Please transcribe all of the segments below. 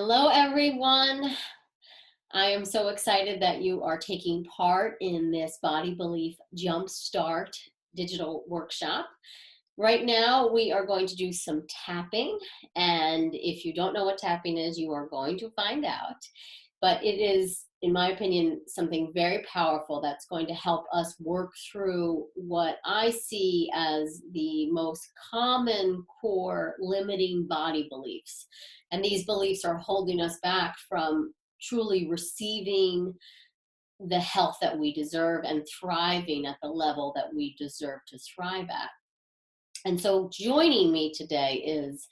Hello, everyone. I am so excited that you are taking part in this Body Belief Jumpstart digital workshop. Right now, we are going to do some tapping, and if you don't know what tapping is, you are going to find out. But it is, in my opinion, something very powerful that's going to help us work through what I see as the most common core limiting body beliefs. And these beliefs are holding us back from truly receiving the health that we deserve and thriving at the level that we deserve to thrive at. And so joining me today is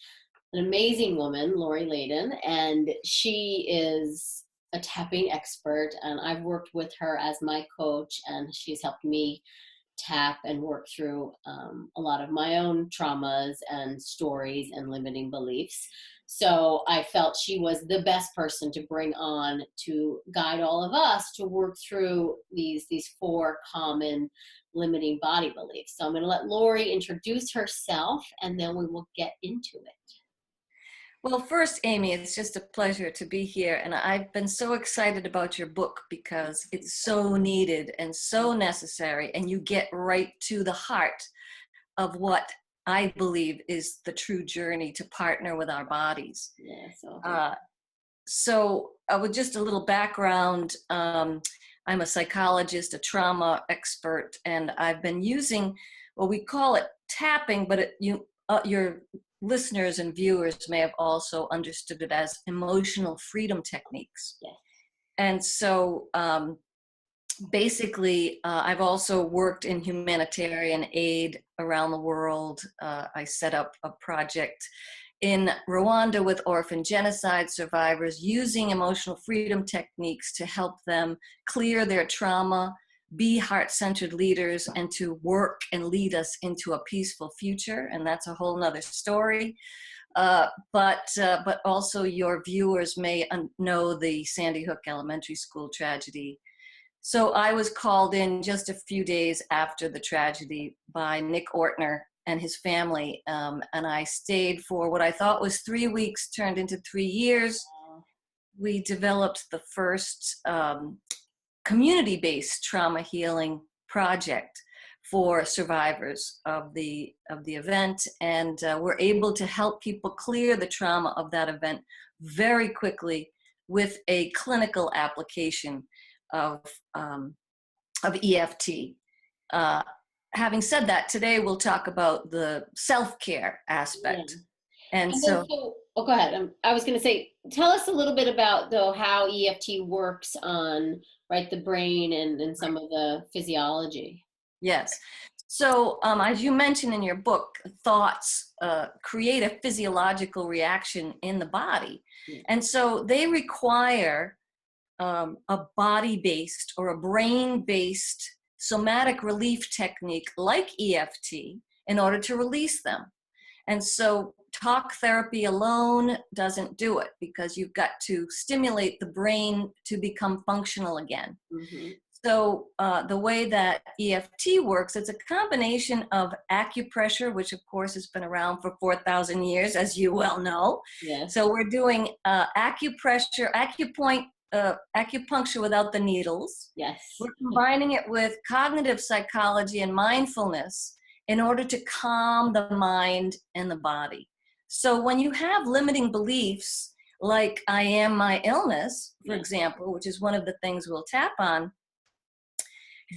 an amazing woman, Lori Leyden, and she is a tapping expert, and I've worked with her as my coach, and she's helped me tap and work through a lot of my own traumas and stories and limiting beliefs. So I felt she was the best person to bring on to guide all of us to work through these four common limiting body beliefs. So I'm going to let Lori introduce herself, and then we will get into it. Well, first, Amy, it's just a pleasure to be here. And I've been so excited about your book because it's so needed and so necessary. And you get right to the heart of what I believe is the true journey to partner with our bodies. Yeah, so with just a little background, I'm a psychologist, a trauma expert, and I've been using, well, we call it tapping, but your listeners and viewers may have also understood it as emotional freedom techniques. Yeah. And so basically, I've also worked in humanitarian aid around the world. I set up a project in Rwanda with orphan genocide survivors using emotional freedom techniques to help them clear their trauma, be heart-centered leaders, and to work and lead us into a peaceful future. And that's a whole nother story. But also your viewers may know the Sandy Hook Elementary School tragedy. So I was called in just a few days after the tragedy by Nick Ortner and his family. And I stayed for what I thought was 3 weeks, turned into 3 years. We developed the first community-based trauma healing project for survivors of the event, and we're able to help people clear the trauma of that event very quickly with a clinical application of EFT. Having said that, today we'll talk about the self-care aspect. Yeah. And so, oh, go ahead. I was going to say, tell us a little bit about though how EFT works on the brain and some of the physiology. Yes. So as you mentioned in your book, thoughts create a physiological reaction in the body. Yeah. And so they require a body-based or a brain-based somatic relief technique like EFT in order to release them. And so talk therapy alone doesn't do it because you've got to stimulate the brain to become functional again. Mm-hmm. So the way that EFT works, it's a combination of acupressure, which of course has been around for 4,000 years, as you well know. Yes. So we're doing acupressure, acupuncture without the needles. Yes. We're combining it with cognitive psychology and mindfulness in order to calm the mind and the body. So when you have limiting beliefs, like I am my illness, for example, which is one of the things we'll tap on,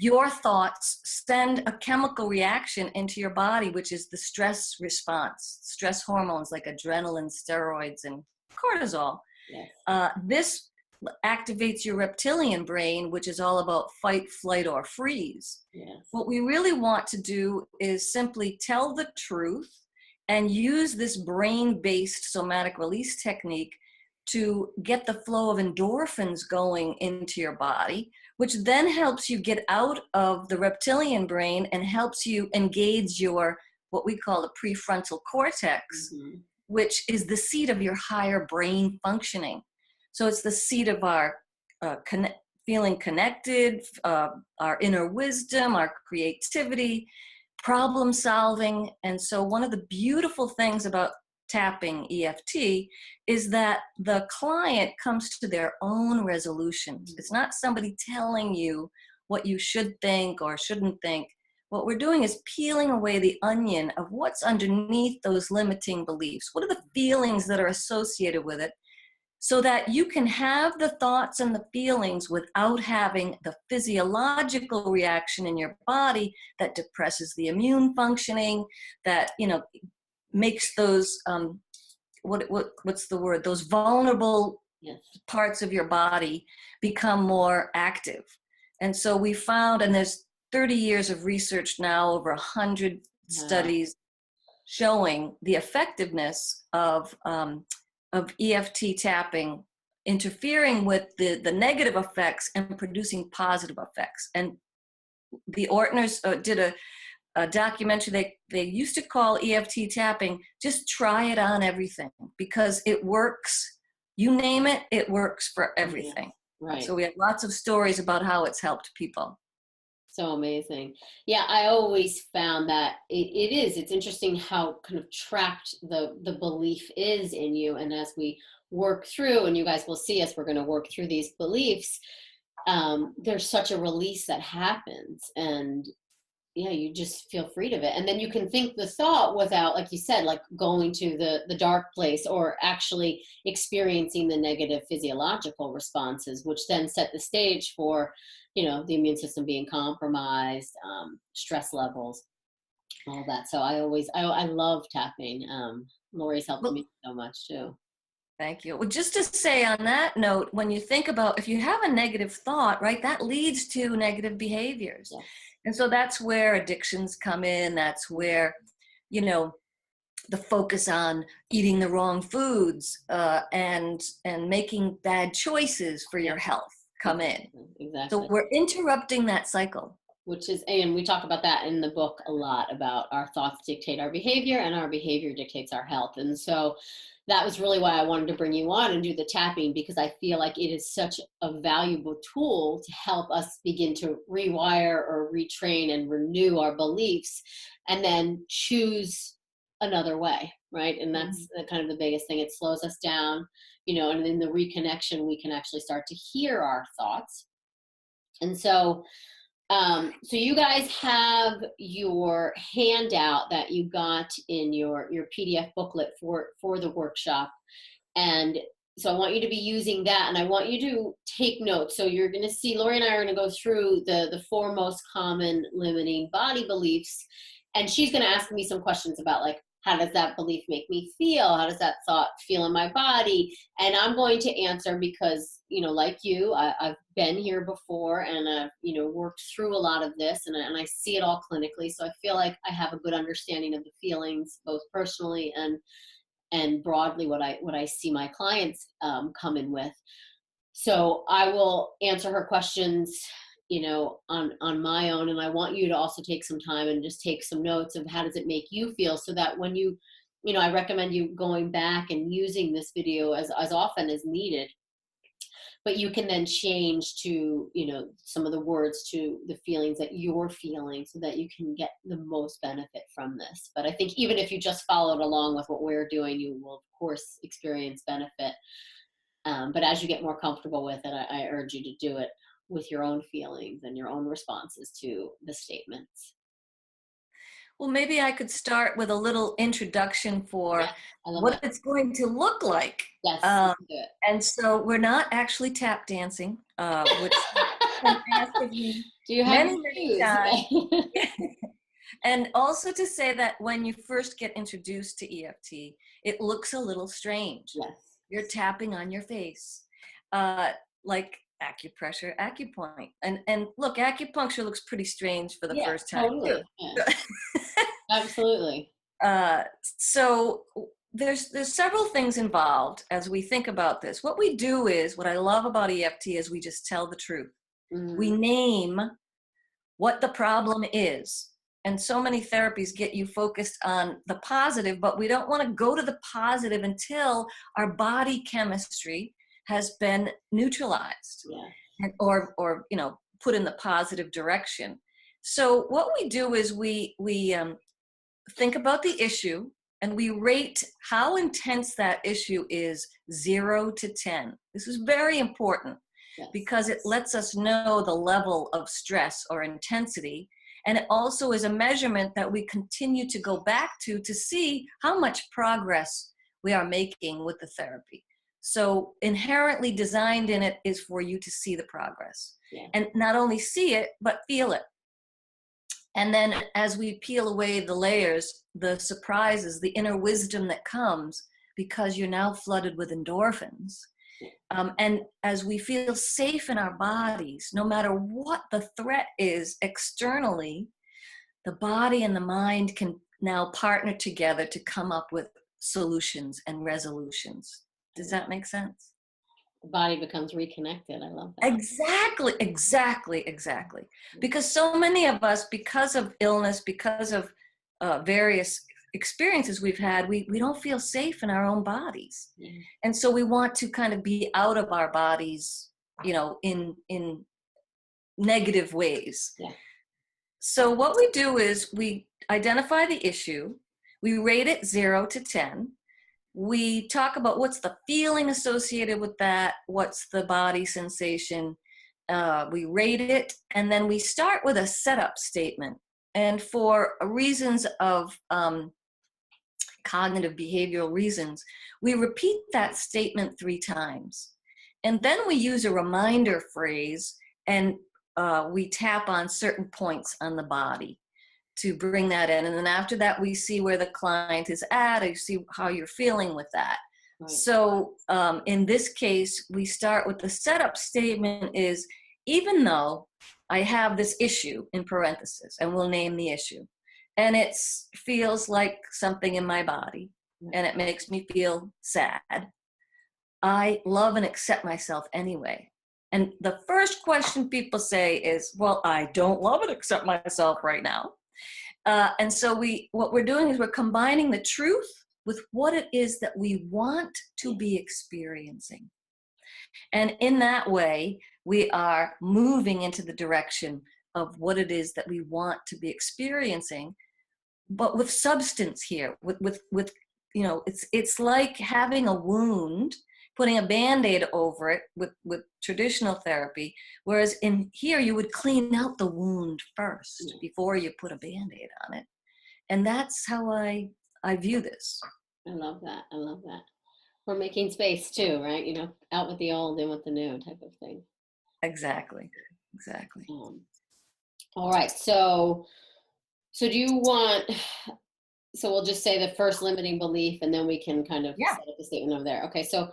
your thoughts send a chemical reaction into your body, which is the stress response, stress hormones like adrenaline, steroids, and cortisol. Yes. This activates your reptilian brain, which is all about fight, flight, or freeze. Yes. What we really want to do is simply tell the truth and use this brain-based somatic release technique to get the flow of endorphins going into your body, which then helps you get out of the reptilian brain and helps you engage your, what we call the prefrontal cortex, Mm-hmm. which is the seat of your higher brain functioning. So it's the seat of our feeling connected, our inner wisdom, our creativity, problem solving. And so one of the beautiful things about tapping, EFT, is that the client comes to their own resolutions. It's not somebody telling you what you should think or shouldn't think. What we're doing is peeling away the onion of what's underneath those limiting beliefs. What are the feelings that are associated with it, so that you can have the thoughts and the feelings without having the physiological reaction in your body that depresses the immune functioning, that, makes those, what's the word? Those vulnerable Yes. parts of your body become more active. And so we found, and there's 30 years of research now, over 100 studies showing the effectiveness of EFT tapping, interfering with the negative effects and producing positive effects. And the Ortners did a documentary they used to call EFT tapping, just try it on everything, because it works. You name it, it works for everything. Yes. Right. So we have lots of stories about how it's helped people. So amazing. Yeah, I always found that it's interesting how kind of trapped the belief is in you. And as we work through, and you guys will see us, we're going to work through these beliefs, there's such a release that happens. And yeah, you just feel freed of it. And then you can think the thought without, like you said, like going to the dark place, or actually experiencing the negative physiological responses, which then set the stage for, the immune system being compromised, stress levels, all that. So I love tapping. Lori's helped me so much too. Thank you. Well, just to say on that note, when you think about, if you have a negative thought, right, that leads to negative behaviors. Yes. And so that's where addictions come in. That's where, the focus on eating the wrong foods and making bad choices for your health come in. Exactly. So we're interrupting that cycle. Which is, and we talk about that in the book a lot, about our thoughts dictate our behavior and our behavior dictates our health. And so that was really why I wanted to bring you on and do the tapping, because I feel like it is such a valuable tool to help us begin to rewire or retrain and renew our beliefs, and then choose another way, right? And that's kind of the biggest thing. It slows us down, and in the reconnection, we can actually start to hear our thoughts. And so so you guys have your handout that you got in your PDF booklet for the workshop. And so I want you to be using that, and I want you to take notes. So you're going to see, Lori and I are going to go through the 4 most common limiting body beliefs. And she's going to ask me some questions about, like, how does that belief make me feel? How does that thought feel in my body? And I'm going to answer because, like you, I've been here before, and I've, worked through a lot of this, and I see it all clinically. So I feel like I have a good understanding of the feelings, both personally and broadly what I see my clients come in with. So I will answer her questions, on my own. And I want you to also take some time and just take some notes of how does it make you feel, so that when I recommend you going back and using this video as often as needed, but you can then change to, some of the words to the feelings that you're feeling, so that you can get the most benefit from this. But I think even if you just followed along with what we're doing, you will of course experience benefit. But as you get more comfortable with it, I urge you to do it with your own feelings and your own responses to the statements. Well, maybe I could start with a little introduction for what it's going to look like. Yes. And so we're not actually tap dancing, which do you have many times. And also to say that when you first get introduced to EFT, it looks a little strange. Yes. You're tapping on your face, like acupressure, acupoint. And look, acupuncture looks pretty strange for the first time. Totally. Yeah. Absolutely. So there's several things involved as we think about this. What we do is, what I love about EFT is we just tell the truth. We name what the problem is. And so many therapies get you focused on the positive, but we don't want to go to the positive until our body chemistry has been neutralized, or put in the positive direction. So what we do is we think about the issue, and we rate how intense that issue is 0 to 10. This is very important because it lets us know the level of stress or intensity. And it also is a measurement that we continue to go back to see how much progress we are making with the therapy. So inherently designed in it is for you to see the progress. And not only see it, but feel it. And then as we peel away the layers, the surprises, the inner wisdom that comes because you're now flooded with endorphins. And as we feel safe in our bodies, no matter what the threat is externally, the body and the mind can now partner together to come up with solutions and resolutions. Does that make sense? The body becomes reconnected. I love that. Exactly. Because so many of us, because of illness, because of various experiences we've had, we don't feel safe in our own bodies. And so we want to kind of be out of our bodies, in negative ways. So what we do is we identify the issue, we rate it 0 to 10. We talk about what's the feeling associated with that, what's the body sensation. We rate it, and then we start with a setup statement. And for reasons of cognitive behavioral reasons, we repeat that statement 3 times. And then we use a reminder phrase, and we tap on certain points on the body to bring that in. And then after that, we see where the client is at, and see how you're feeling with that. So in this case, we start with the setup statement is, even though I have this issue in parentheses, and we'll name the issue, and it feels like something in my body, and it makes me feel sad, I love and accept myself anyway. And the first question people say is, well, I don't love and accept myself right now. And so what we're doing is we're combining the truth with what it is that we want to be experiencing. And in that way, we are moving into the direction of what it is that we want to be experiencing, but with substance here, with it's like having a wound, putting a Band-Aid over it with traditional therapy, whereas in here you would clean out the wound first before you put a Band-Aid on it. And that's how I view this. I love that. We're making space too, right? Out with the old, in with the new type of thing. Exactly. All right. So do you want, so we'll just say the first limiting belief, and then we can kind of set up the statement over there. Okay. So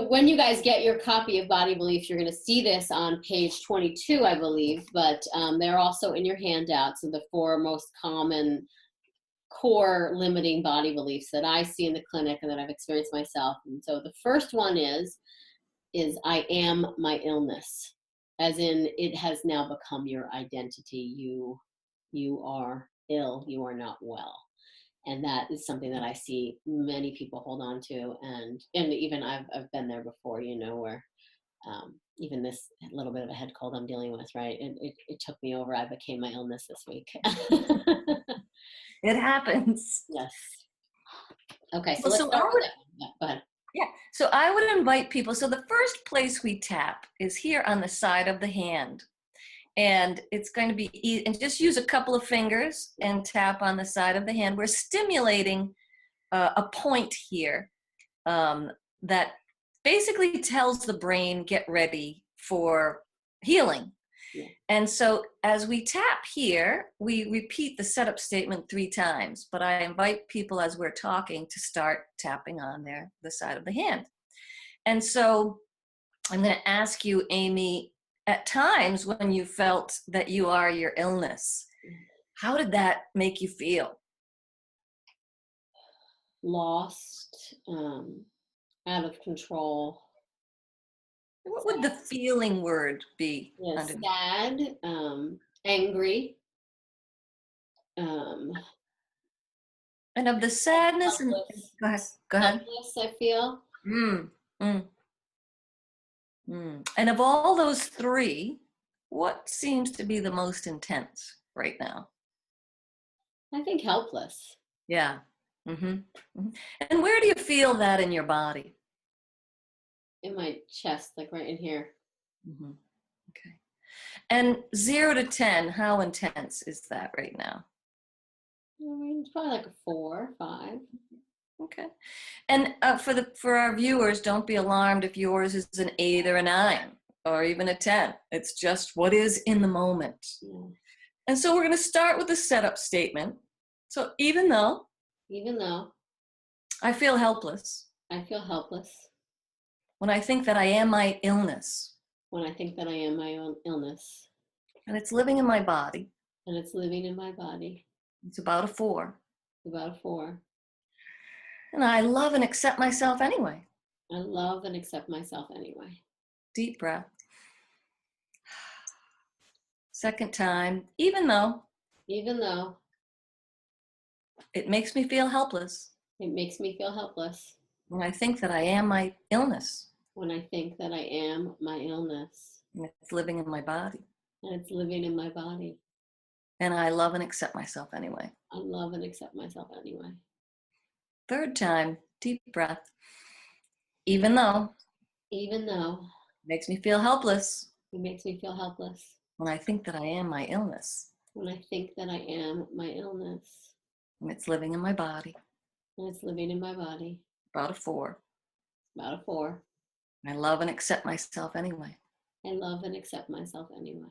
when you guys get your copy of Body Belief, you're going to see this on page 22, I believe, but they're also in your handouts of the 4 most common core limiting body beliefs that I see in the clinic and that I've experienced myself. And so the first one is I am my illness, as in it has now become your identity. You are ill, you are not well. And that is something that I see many people hold on to. And even I've been there before, where even this little bit of a head cold I'm dealing with, right? It took me over. I became my illness this week. It happens. Yes. Okay, so let's start with that. Go ahead. Yeah, so I would invite people. So the first place we tap is here on the side of the hand. And it's going to be easy, and just use a couple of fingers and tap on the side of the hand. We're stimulating a point here that basically tells the brain, get ready for healing. And so as we tap here, we repeat the setup statement 3 times, but I invite people as we're talking to start tapping on the side of the hand. And so I'm going to ask you, Amy, at times when you felt that you are your illness, how did that make you feel? Lost, out of control. What would the feeling word be? Sad, angry. And of the sadness, and go ahead. Helpless, I feel. And of all those 3, what seems to be the most intense right now? I think helpless. Yeah. Mm-hmm. Hmm. And where do you feel that in your body? In my chest, like right in here. Mm-hmm. Okay. And 0 to 10, how intense is that right now? I mean, it's probably like a 4, 5. Okay. And for our viewers, don't be alarmed if yours is an 8 or a 9 or even a 10. It's just what is in the moment. Yeah. And so we're going to start with the setup statement. So even though Even though I feel helpless I feel helpless when I think that I am my illness when I think that I am my own illness and it's living in my body, and it's living in my body, it's about a 4. about a 4. And I love and accept myself anyway. I love and accept myself anyway. Deep breath. Second time, even though Even though it makes me feel helpless it makes me feel helpless when I think that I am my illness when I think that I am my illness and it's living in my body. and it's living in my body. And I love and accept myself anyway. I love and accept myself anyway. Third time, deep breath. Even though Even though it makes me feel helpless it makes me feel helpless when I think that I am my illness when I think that I am my illness and it's living in my body. and it's living in my body. About a 4. About a 4. I love and accept myself anyway. I love and accept myself anyway.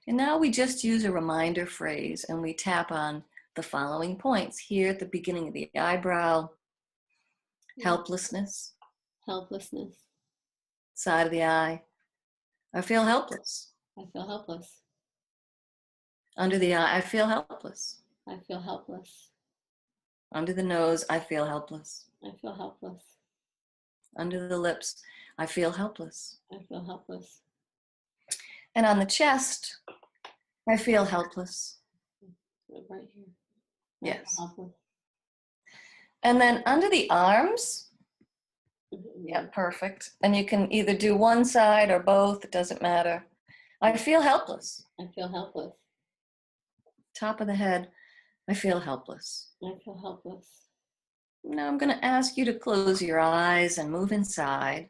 And now we just use a reminder phrase and we tap on the following points here at the beginning of the eyebrow, helplessness, Helplessness. side of the eye. I feel helpless. I feel helpless. Under the eye, I feel helpless. I feel helpless. Under the nose, I feel helpless. I feel helpless. Under the lips, I feel helpless. I feel helpless. And on the chest, I feel helpless. Right here. I feel Yes. helpless. And then under the arms, Mm-hmm. yeah, perfect. And you can either do one side or both, it doesn't matter. I feel helpless. I feel helpless. Top of the head, I feel helpless. I feel helpless. Now I'm going to ask you to close your eyes and move inside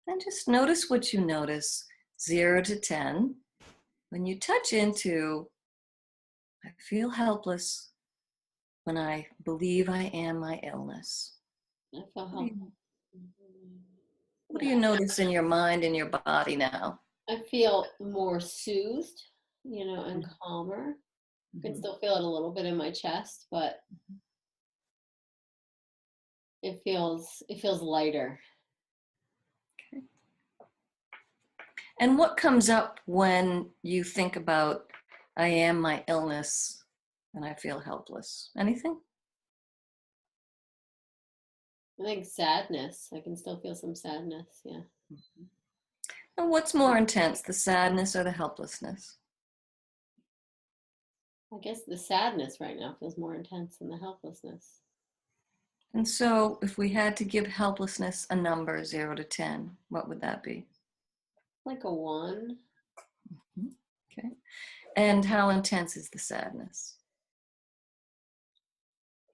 and just notice what you notice, 0 to 10. When you touch into, I feel helpless when I believe I am my illness. I feel What do you, helpless. what do Yeah. you notice in your mind and your body now? I feel more soothed, and Mhm. calmer. I can Mhm. still feel it a little bit in my chest, but it feels lighter. Okay. And what comes up when you think about, I am my illness and I feel helpless? Anything? I think sadness. I can still feel some sadness. Yeah. And what's more intense, the sadness or the helplessness? I guess the sadness right now feels more intense than the helplessness. And so if we had to give helplessness a number, 0 to 10, what would that be? Like a 1. Okay. And how intense is the sadness?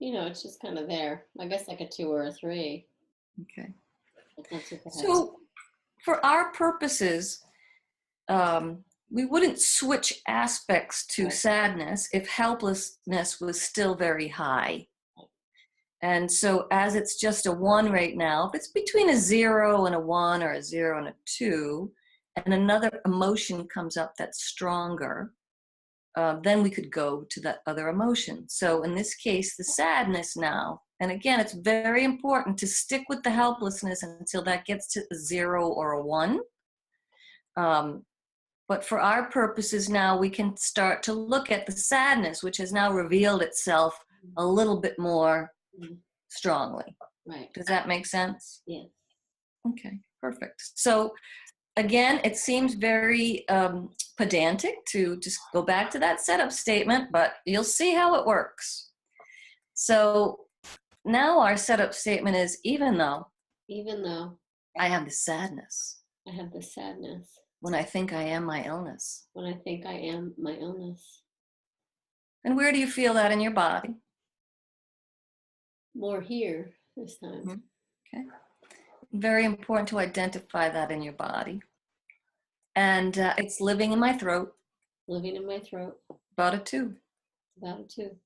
It's just kind of there. I guess like a 2 or a 3. Okay. It's not super heavy. So for our purposes, we wouldn't switch aspects to sadness if helplessness was still very high. And so as it's just a 1 right now, if it's between a 0 and a 1 or a 0 and a 2, and another emotion comes up that's stronger, then we could go to that other emotion. So in this case, the sadness now, and again, it's very important to stick with the helplessness until that gets to a 0 or a 1. But for our purposes now, we can start to look at the sadness, which has now revealed itself a little bit more strongly. Right. Does that make sense? Yeah. Okay, perfect. So again, it seems very pedantic to just go back to that setup statement, but you'll see how it works. So now our setup statement is, even though I have the sadness I have the sadness when I think I am my illness. when I think I am my illness. And where do you feel that in your body? more here this time. Mhm. Okay. Very important to identify that in your body. And it's living in my throat, Living in my throat. about a 2. About a 2.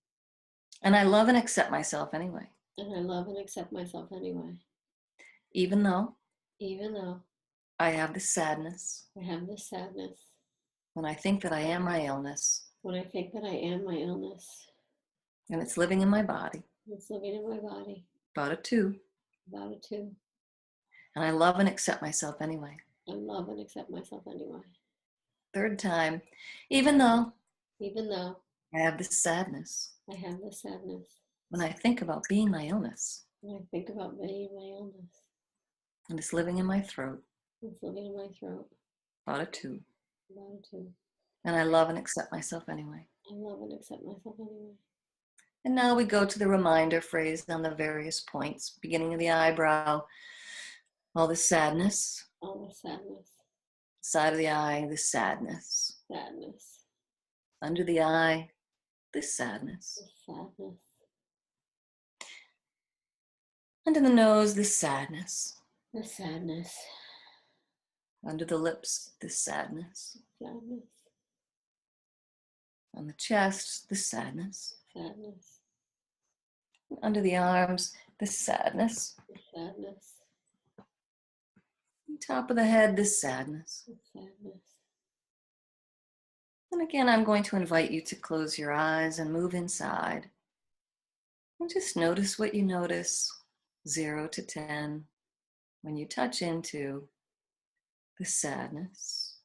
And I love and accept myself anyway, And I love and accept myself anyway. even though Even though I have this sadness, I have this sadness. when I think that I am my illness, When I think that I am my illness. and it's living in my body, It's living in my body. about a 2. About a 2. And I love and accept myself anyway. I love and accept myself anyway. 3rd time, even though Even though I have this sadness, I have this sadness. when I think about being my illness, When I think about being my illness. and it's living in my throat, It's living in my throat. about a 2. About a 2. And I love and accept myself anyway. I love and accept myself anyway. And now we go to the reminder phrase on the various points, beginning of the eyebrow, all the sadness, All the sadness. side of the eye, the sadness, Sadness. under the eye, the sadness, The sadness. under the nose, the sadness, The sadness. under the lips, the sadness, Sadness. on the chest, the sadness, Sadness. under the arms, the sadness, The sadness. on top of the head, the sadness. The sadness. And again, I'm going to invite you to close your eyes and move inside. And just notice what you notice, 0 to 10, when you touch into the sadness.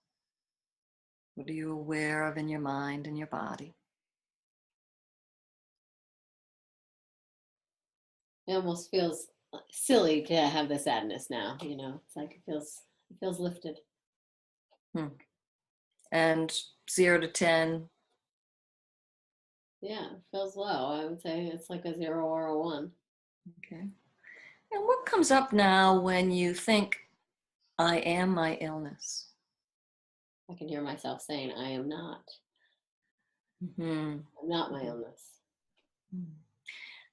What are you aware of in your mind and your body? It almost feels silly to have the sadness now, It's like it feels lifted. And 0 to 10, Yeah, it feels low. I would say it's like a 0 or a 1. okay. And what comes up now when you think, I am my illness? I can hear myself saying, I am not. Mm-hmm. I'm not my illness.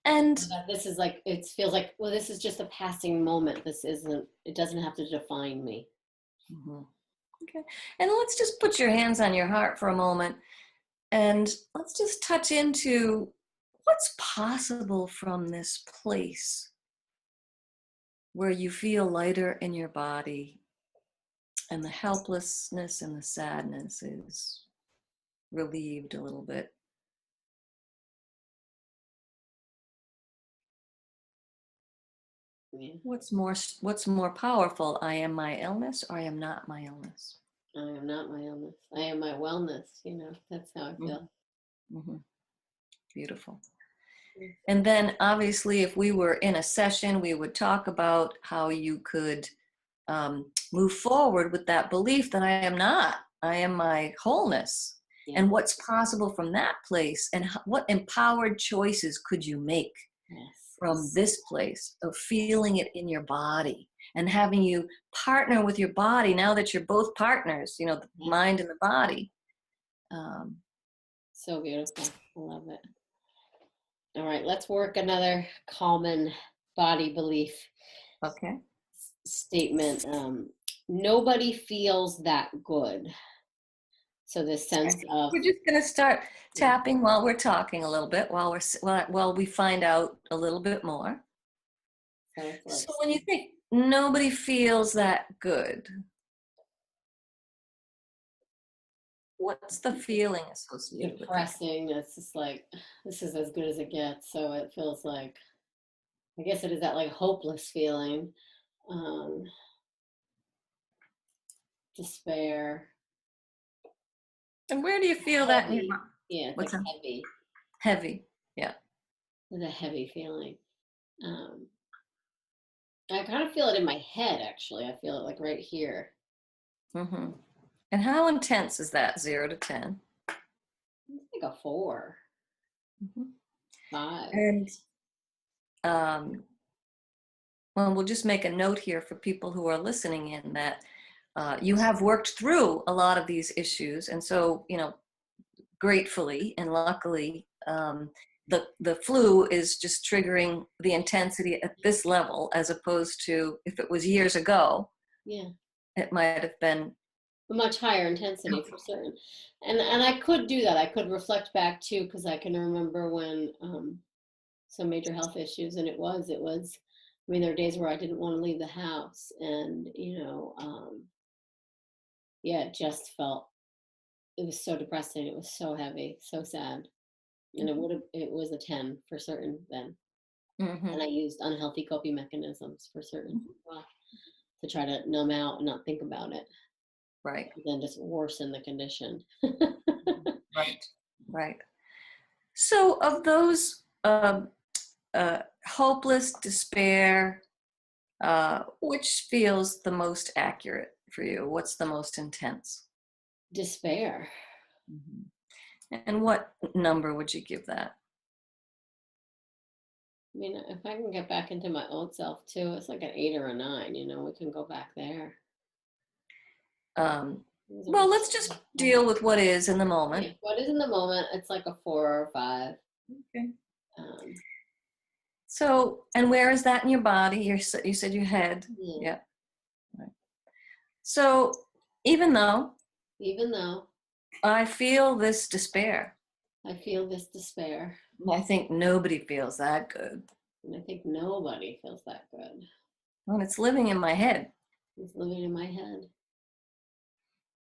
And So that this is like, it feels like, well, this is just a passing moment. It doesn't have to define me. mm-hmm. Okay. And let's just put your hands on your heart for a moment and let's just touch into what's possible from this place where you feel lighter in your body and the helplessness and the sadness is relieved a little bit. Yeah. What's more powerful? I am my illness or I am not my illness? I am not my illness. I am my wellness, That's how I feel. Mm-hmm. Beautiful. Yeah. And then obviously if we were in a session, we would talk about how you could move forward with that belief that I am my wholeness. Yeah. And what's possible from that place and what empowered choices could you make from this place of feeling it in your body and having you partner with your body now that you're both partners, the mind and the body. So beautiful. I love it. All right, let's work another common body belief Okay. statement. Nobody feels that good. So this sense of, We're just going to start tapping while we're talking a little bit, while we find out a little bit more. So when you think nobody feels that good, what's the feeling associated depressing, it's just like, this is as good as it gets. So it feels like, I guess it is that like hopeless feeling, despair. And where do you feel that in your mind? Yeah, it's What's like that? heavy. Heavy, yeah. It's a heavy feeling. I kind of feel it in my head, actually. I feel it like right here. Mm-hmm. And how intense is that, 0 to 10? It's like a 4, Mm-hmm. 5. And well, we'll just make a note here for people who are listening in that you have worked through a lot of these issues. And so, gratefully and luckily, the flu is just triggering the intensity at this level, as opposed to if it was years ago, Yeah. it might have been. A much higher intensity for certain. And I could do that. I could reflect back too, because I can remember when some major health issues, and it was, I mean, there are days where I didn't want to leave the house, and yeah, it just felt, it was so depressing. It was so heavy, so sad. And it was a 10 for certain then. Mm-hmm. And I used unhealthy coping mechanisms for certain as well, to try to numb out and not think about it, Right. then just worsen the condition. Right. Right. So of those hopeless, despair, which feels the most accurate for you? What's the most intense? Despair. Mhm. And what number would you give that? I mean, if I can get back into my old self too, it's like an 8 or a 9. We can go back there. Um, These well, let's are- just deal with what is in the moment. Yeah, what is in the moment? It's like a 4 or a 5. Okay. Um, So, and where is that in your body? You said your head. yeah. Yeah. Right. So, even though Even though I feel this despair, I feel this despair, I think nobody feels that good. and I think nobody feels that good. And it's living in my head. It's living in my head.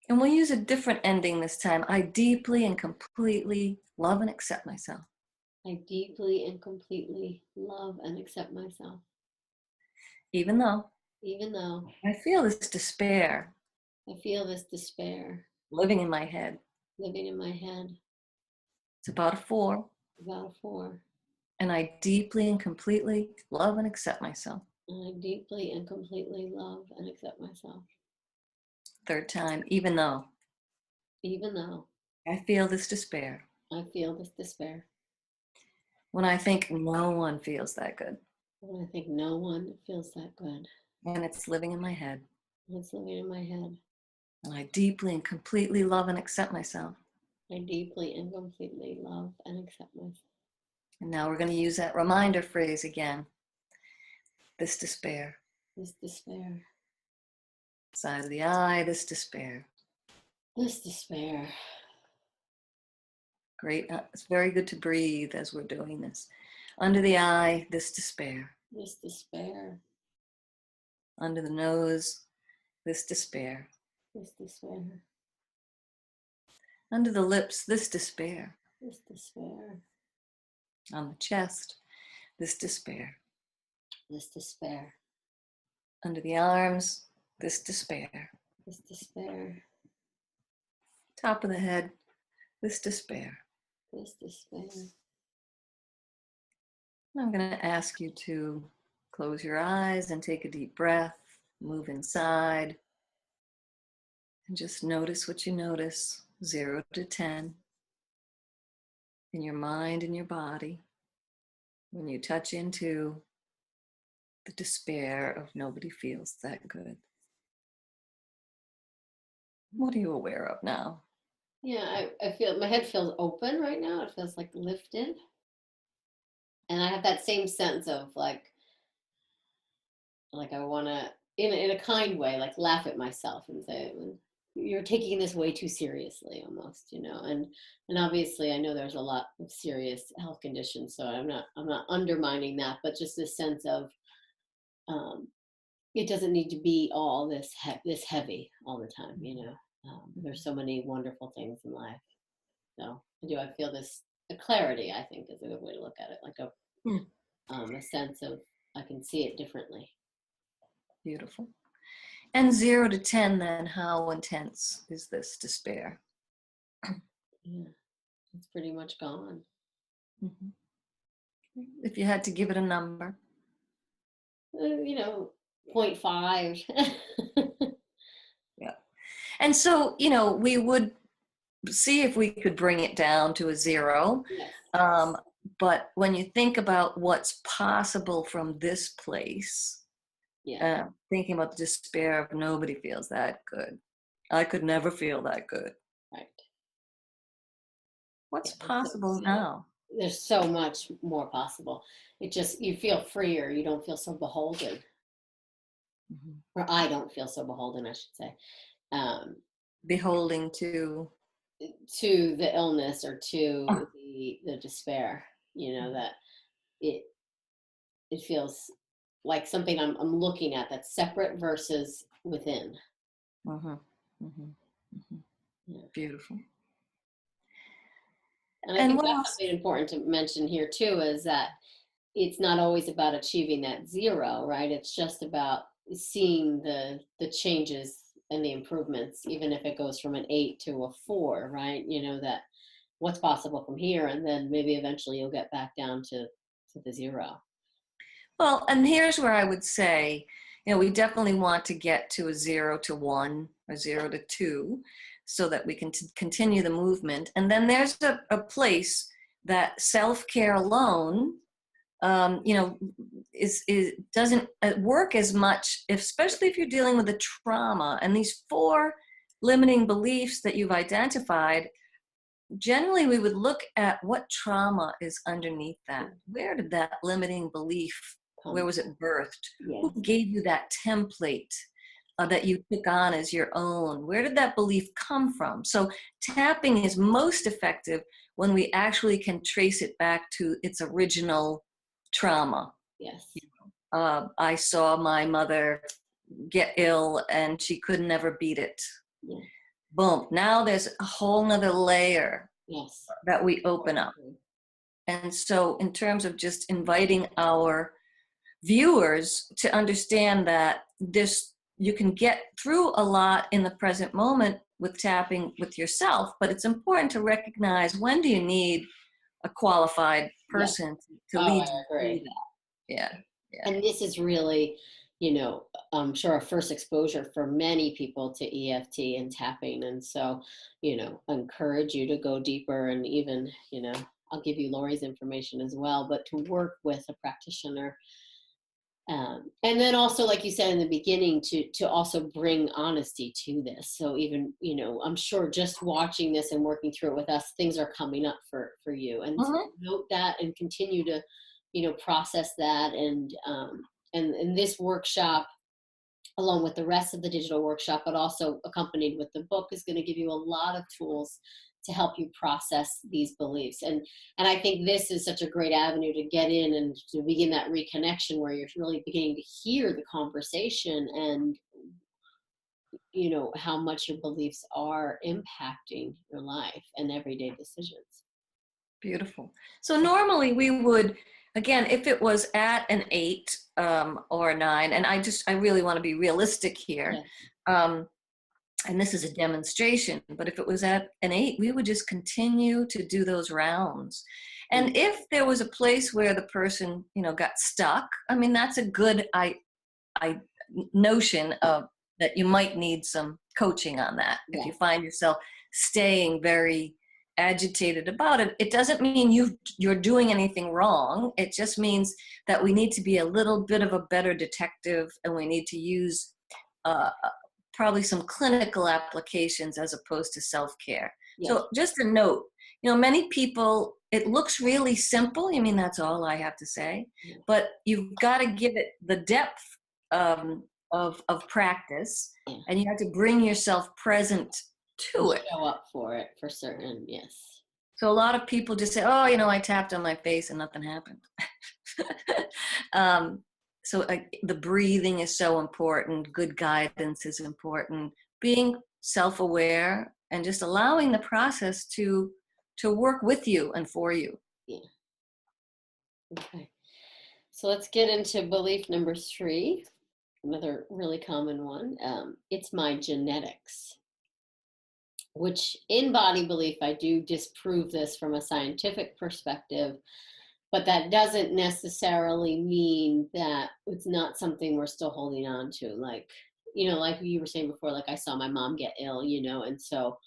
And we'll use a different ending this time. I deeply and completely love and accept myself. I deeply and completely love and accept myself, Even though even though I feel this despair I feel this despair living in my head. living in my head. It's about a 4. About a 4. And I deeply and completely love and accept myself. And I deeply and completely love and accept myself, Third time, even though even though I feel this despair. I feel this despair. When I think no one feels that good. When I think no one feels that good. And it's living in my head. It's living in my head. And I deeply and completely love and accept myself. I deeply and completely love and accept myself. And now we're going to use that reminder phrase again. This despair. This despair. Side of the eye, this despair. This despair. Great. It's very good to breathe as we're doing this. Under the eye, this despair. This despair. Under the nose, this despair. This despair. Under the lips, this despair. This despair. On the chest, this despair. This despair. Under the arms, this despair. This despair. Top of the head, this despair. This despair. I'm going to ask you to close your eyes and take a deep breath, move inside, and just notice what you notice, 0 to 10, in your mind and your body, when you touch into the despair of nobody feels that good. What are you aware of now? Yeah, I feel my head feels open right now. It feels like lifted. And I have that same sense of like I want to, in a kind way, like laugh at myself and say, you're taking this way too seriously almost, and obviously I know there's a lot of serious health conditions, so I'm not undermining that, but just this sense of um, it doesn't need to be all this heavy all the time. There's so many wonderful things in life. So I feel this a clarity, I think, is a good way to look at it, like a sense of I can see it differently. Beautiful. And 0 to 10, then, how intense is this despair? Yeah, it's pretty much gone. Mm-hmm. If you had to give it a number. 0.5. Yeah. And so, we would see if we could bring it down to a 0. Yes. But when you think about what's possible from this place, Yeah. thinking about the despair of nobody feels that good. I could never feel that good. Right. What's Yeah, possible now? there's so much more possible. It just, you feel freer. You don't feel so beholden, Mhm. or I don't feel so beholden, I should say, um, Beholding to. to the illness or to Ah. the despair. That it it feels like something I'm looking at that's separate versus within. Mhm. Mhm. Mhm. Yeah. Beautiful. And I And think what that's else? something important to mention here too, is that it's not always about achieving that zero, right? It's just about seeing the changes and the improvements, even if it goes from an 8 to a 4, right? That what's possible from here, and then maybe eventually you'll get back down to the zero. Well, and here's where I would say, we definitely want to get to a 0 to 1 or 0 to 2 so that we can continue the movement. And then there's a place that self-care alone, is doesn't work as much, especially if you're dealing with a trauma. And these 4 limiting beliefs that you've identified, generally we would look at what trauma is underneath that. Where did that limiting belief, where Come, was it birthed? Who yes, gave you that template that you took on as your own? Where did that belief come from? So tapping is most effective when we actually can trace it back to its original trauma. yes, I saw my mother get ill and she could never beat it. yeah, Boom. Now there's a whole nother layer yes. that we open up. And so, in terms of just inviting our viewers to understand that you can get through a lot in the present moment with tapping with yourself, but it's important to recognize, when do you need a qualified Yeah. person to Oh, lead I you through agree. that? Yeah, yeah. And this is really, I'm sure a first exposure for many people to EFT and tapping. And so, I encourage you to go deeper, and even, I'll give you Lori's information as well, but to work with a practitioner. And then also, like you said in the beginning, to also bring honesty to this. So even, I'm sure just watching this and working through it with us, things are coming up for you, and to Mhm. note that and continue to, process that. And this workshop, along with the rest of the digital workshop, but also accompanied with the book, is going to give you a lot of tools to help you process these beliefs. And I think this is such a great avenue to get in and to begin that reconnection, where you're really beginning to hear the conversation, and how much your beliefs are impacting your life and everyday decisions. Beautiful. So normally we would, again, if it was at an 8 or a 9, and I really want to be realistic here, Yes. um, and this is a demonstration, but if it was at an 8, we would just continue to do those rounds. Mm. And if there was a place where the person, got stuck, I mean, that's a good I notion of that you might need some coaching on that. If you Yes. find yourself staying very agitated about it, it doesn't mean you're doing anything wrong. It just means that we need to be a little bit of a better detective, and we need to use uh, probably some clinical applications as opposed to self-care. Yes. So just a note, many people, it looks really simple. I mean, that's all I have to say, Yeah. but you've got to give it the depth of practice, Yeah. and you have to bring yourself present And to it. show up for it, for certain. Yes. So a lot of people just say, oh, I tapped on my face and nothing happened. um, so the breathing is so important. Good guidance is important. Being self-aware and just allowing the process to work with you and for you. Yeah. Okay. So let's get into belief number 3, another really common one. It's my genetics, which in body belief, I do disprove this from a scientific perspective, but that doesn't necessarily mean that it's not something we're still holding on to. Like, like you were saying before, like I saw my mom get ill, and so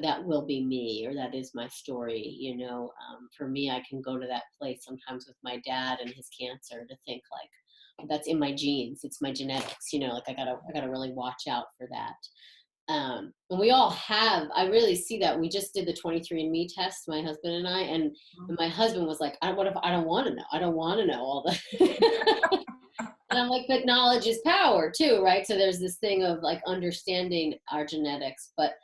that will be me, or that is my story. For me, I can go to that place sometimes with my dad and his cancer, to think like, that's in my genes, it's my genetics. Like I gotta really watch out for that. And we all have, I really see that. We just did the 23andMe test, my husband and I, and my husband was like, what if I don't want to know? I don't want to know all the, and I'm like, but knowledge is power too, right? So there's this thing of like understanding our genetics, but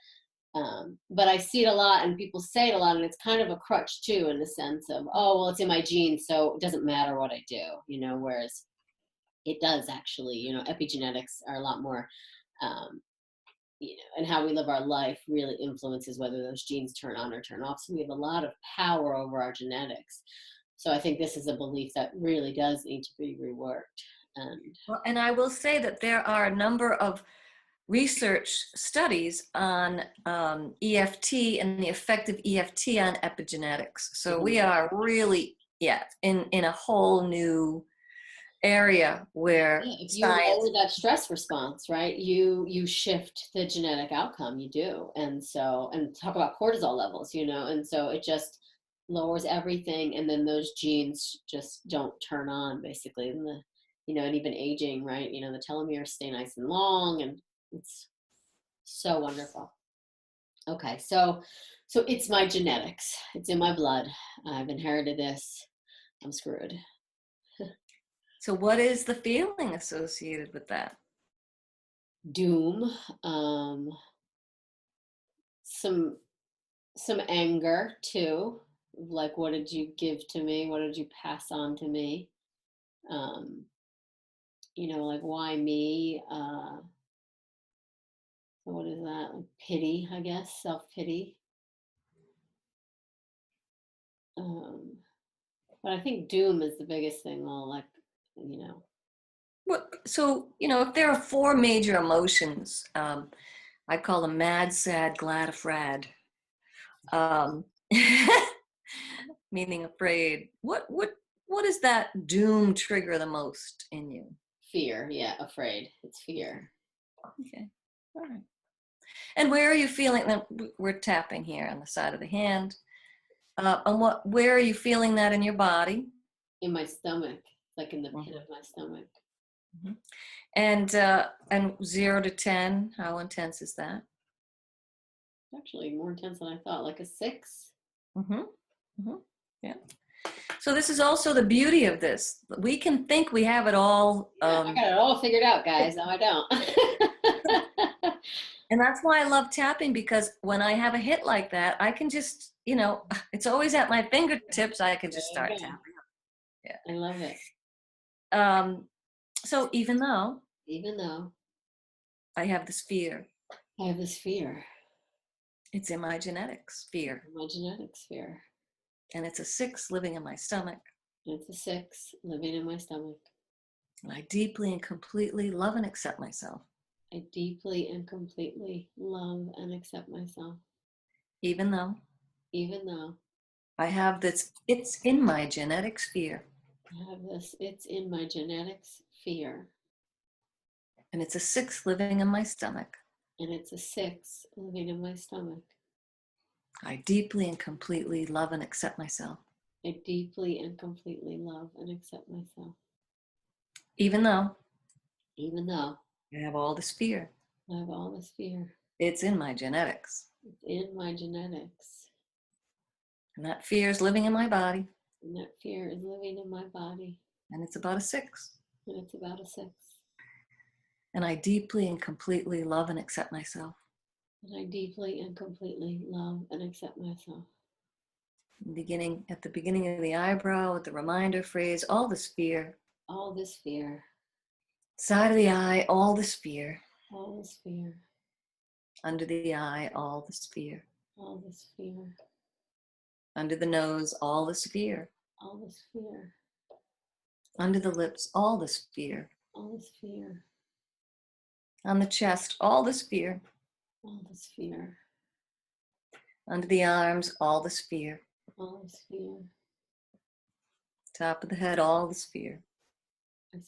I see it a lot and people say it a lot, and it's kind of a crutch too, in the sense of, oh, well, it's in my genes, so it doesn't matter what I do, whereas it does actually, epigenetics are a lot more, um, and how we live our life really influences whether those genes turn on or turn off. So we have a lot of power over our genetics. So I think this is a belief that really does need to be reworked. Well, and I will say that there are a number of research studies on EFT and the effect of EFT on epigenetics. So we are really, in a whole new area where if you science. lower that stress response, right, you shift the genetic outcome. You do. And talk about cortisol levels, and so it just lowers everything, and then those genes just don't turn on, basically. And and even aging, right, the telomeres stay nice and long, and it's so wonderful. Okay, so it's my genetics. It's in my blood. I've inherited this. I'm screwed. So what is the feeling associated with that? Doom. Some anger too. Like, what did you give to me? What did you pass on to me? Like, why me? So what is that? Like pity, I guess, self-pity. But I think doom is the biggest thing. Well, like, you know, Well, so, if there are four major emotions, I call them mad, sad, glad, afraid, um, meaning afraid. What does that doom trigger the most in you? fear. Yeah, afraid. It's fear. Okay, all right. And where are you feeling that? We're tapping here on the side of the hand. Where are you feeling that in your body? In my stomach, like in the pit of my stomach. Mm-hmm. And 0 to 10, how intense is that? Actually, more intense than I thought. Like a 6. Mm-hmm. Mm-hmm. Yeah. So this is also the beauty of this. We can think we have it all. Yeah, I got it all figured out, guys. No, I don't. And that's why I love tapping, because when I have a hit like that, I can just, it's always at my fingertips. I can just start tapping. Yeah. I love it. So even though I have this fear, I have this fear. it's in my genetics, fear. My genetic fear. And it's a 6 living in my stomach. It's a 6 living in my stomach. And I deeply and completely love and accept myself. I deeply and completely love and accept myself. Even though I have this, it's in my genetics fear. I have this, it's in my genetics fear. And it's a 6 living in my stomach. And it's a 6 living in my stomach. I deeply and completely love and accept myself. I deeply and completely love and accept myself. Even though I have all this fear. I have all this fear. It's in my genetics. It's in my genetics. And that fear is living in my body. And that fear is living in my body. And it's about a 6. And it's about a 6. And I deeply and completely love and accept myself. And I deeply and completely love and accept myself. At the beginning of the eyebrow, with the reminder phrase, all this fear. All this fear. Side of the eye, all this fear. All this fear. Under the eye, all this fear. All this fear. Under the nose, all this fear. All this fear. Under the lips, all this fear. All this fear. On the chest, all this fear. All this fear. Under the arms, all this fear. All this fear. Top of the head, all this fear. I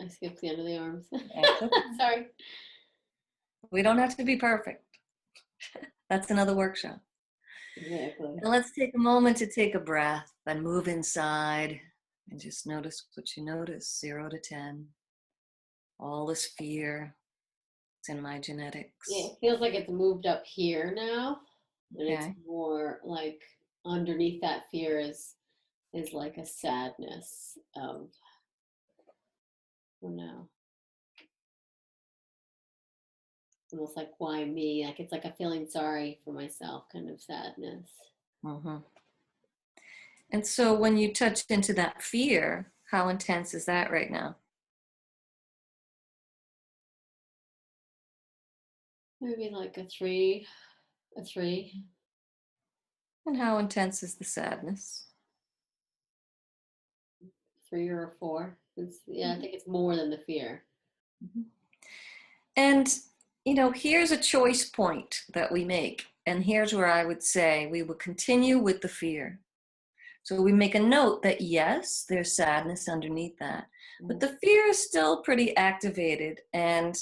skipped the end of the arms. Okay. Sorry. We don't have to be perfect. That's another workshop. Exactly. And let's take a moment to take a breath and move inside and just notice what you notice. 0 to 10. All this fear. It's in my genetics. Yeah, it feels like it's moved up here now, and it's Okay. more like underneath that fear is like a sadness of, oh no, almost like why me? Like it's like a feeling sorry for myself kind of sadness. Mm-hmm. And so when you touch into that fear, how intense is that right now? Maybe like a three, a three, And how intense is the sadness? three or a four. It's, yeah, I Mhm. think it's more than the fear. Mhm. And, here's a choice point that we make. And here's where I would say we will continue with the fear. So we make a note that yes, there's sadness underneath that, but Mm. the fear is still pretty activated. And,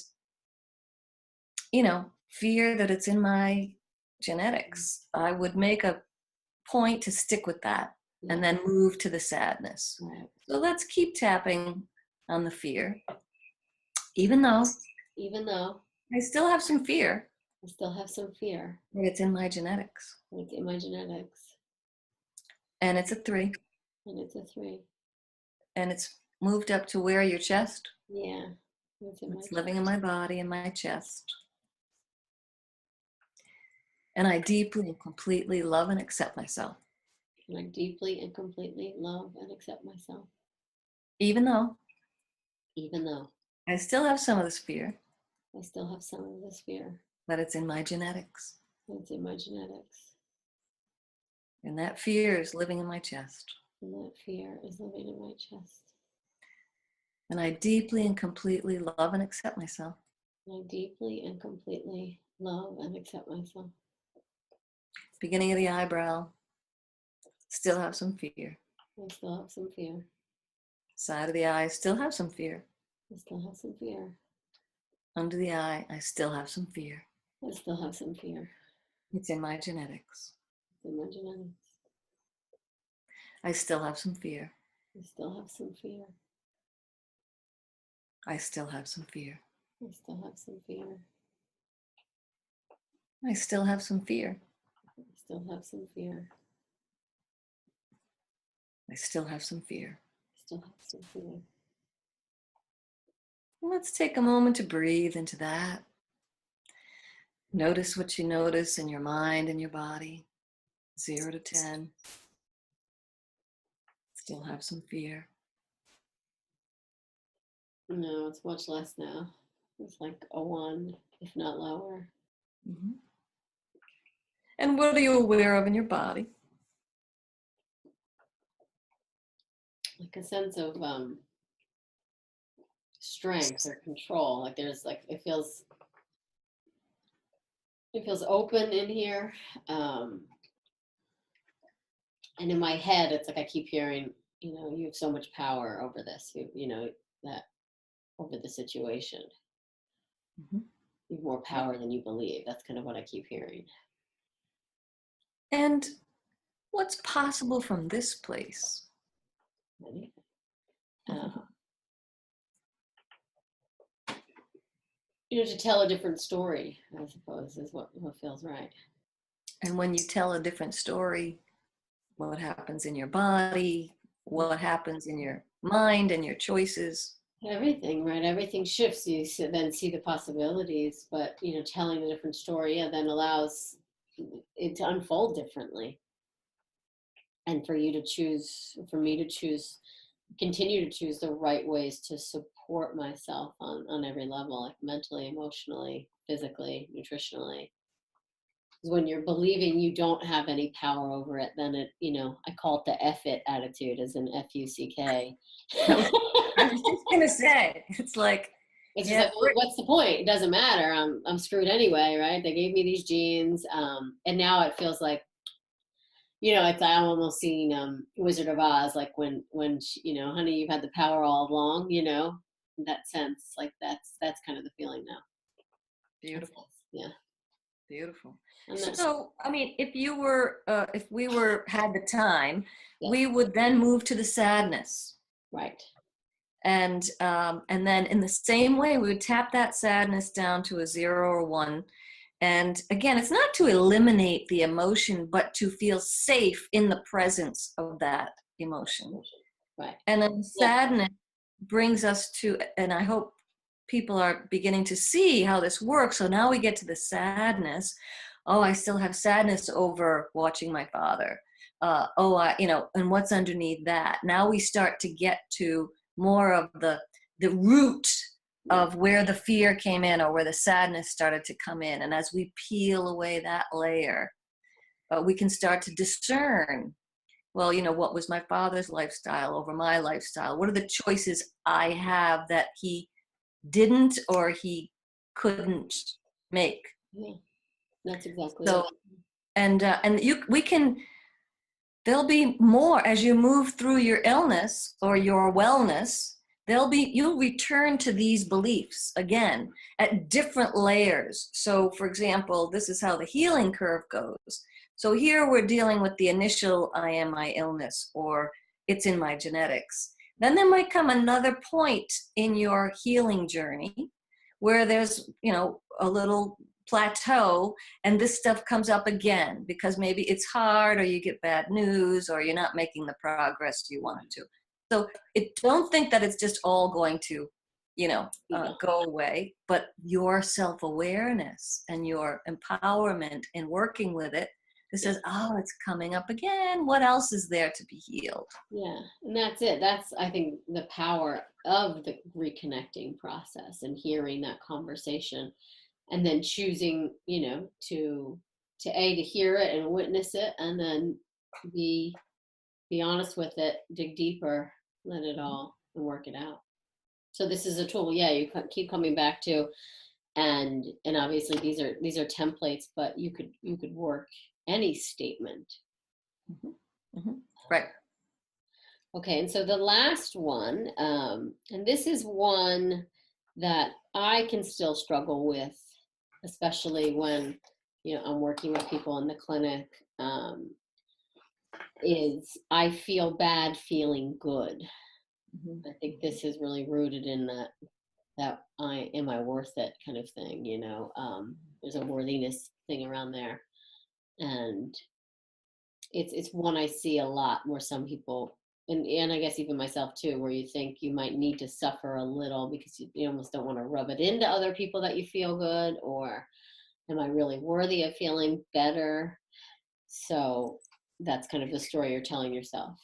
fear that it's in my genetics. I would make a point to stick with that and Yeah, then move to the sadness. right. So let's keep tapping on the fear, even though Even though I still have some fear, I still have some fear, but it's in my genetics. like in my genetics, And it's a 3, and it's a three. and it's moved up to where your chest? Yeah, it's in my It's living in chest. my body, in my chest. And I deeply and completely love and accept myself, And I deeply and completely love and accept myself, even though even though I still have some of this fear, I still have some of this fear. but it's in my genetics. It's in my genetics. And that fear is living in my chest. And that fear is living in my chest. And I deeply and completely love and accept myself. And I deeply and completely love and accept myself. Beginning of the eyebrow, still have some fear. I still have some fear. Side of the eye, still have some fear. I still have some fear. Under the eye, I still have some fear. I still have some fear. It's in my genetics. It's in my genetics. I still have some fear. I still have some fear. I still have some fear. I still have some fear. I still have some fear. I still have some fear. I still have some fear. I still have some fear. Let's take a moment to breathe into that. Notice what you notice in your mind and your body. 0 to 10. Still have some fear. No, it's much less now. It's like a one, if not lower. Mm-hmm. And what are you aware of in your body? Like a sense of strength or control. Like there's like it feels open in here. And in my head, it's like I keep hearing, you have so much power over this. That over the situation. Mm-hmm. You have more power than you believe. That's kind of what I keep hearing. And what's possible from this place? Uh, to tell a different story, I suppose, is what feels right. And when you tell a different story, what happens in your body, what happens in your mind and your choices? Everything, right? Everything shifts. You then see the possibilities, but telling a different story, yeah, then allows it to unfold differently, and for me to choose, continue to choose the right ways to support myself on every level, like mentally, emotionally, physically, nutritionally. When you're believing you don't have any power over it, then I call it the F it attitude, as in FUCK. I was, I was just going to say, it's like, It's just yeah, like, well, what's the point? It doesn't matter. I'm screwed anyway, right? They gave me these genes, and now it feels like, it's I'm almost seeing Wizard of Oz, like when she, honey, you've had the power all along, in that sense, like that's kind of the feeling now. beautiful, Yeah, beautiful. and that's So, I mean, if we had the time, yes, we would then move to the sadness. right. And then in the same way, we would tap that sadness down to a 0 or 1. And again, it's not to eliminate the emotion, but to feel safe in the presence of that emotion. Right. And then Yeah. sadness brings us to, and I hope people are beginning to see how this works. So now we get to the sadness. Oh, I still have sadness over watching my father. And what's underneath that? Now we start to get to more of the root of where the fear came in, or where the sadness started to come in. And as we peel away that layer, we can start to discern, well, what was my father's lifestyle over my lifestyle? What are the choices I have that he didn't or he couldn't make? Yeah. That's exactly So, it. we can, there'll be more as you move through your illness or your wellness. You'll return to these beliefs again at different layers. So for example, this is how the healing curve goes. So here we're dealing with the initial, I am my illness, or it's in my genetics. Then there might come another point in your healing journey where there's, a little plateau, and this stuff comes up again because maybe it's hard, or you get bad news, or you're not making the progress you wanted to. So don't think that it's just all going to, go away, but your self-awareness and your empowerment in working with it, says, oh, it's coming up again. What else is there to be healed? Yeah, and that's it. That's, I think, the power of the reconnecting process, and hearing that conversation, and then choosing, to hear it and witness it, and then be honest with it, dig deeper, let it all, and work it out. So this is a tool, you keep coming back to, and obviously these are templates, but you could work any statement. Mm-hmm. Mm-hmm. Right. Okay, and so the last one, and this is one that I can still struggle with, especially when I'm working with people in the clinic, is I feel bad feeling good. Mm-hmm. I think this is really rooted in that am I worth it kind of thing. There's a worthiness thing around there, and it's one I see a lot, where some people, and I guess even myself too, where you think you might need to suffer a little because you almost don't want to rub it into other people that you feel good, or am I really worthy of feeling better? So that's kind of the story you're telling yourself.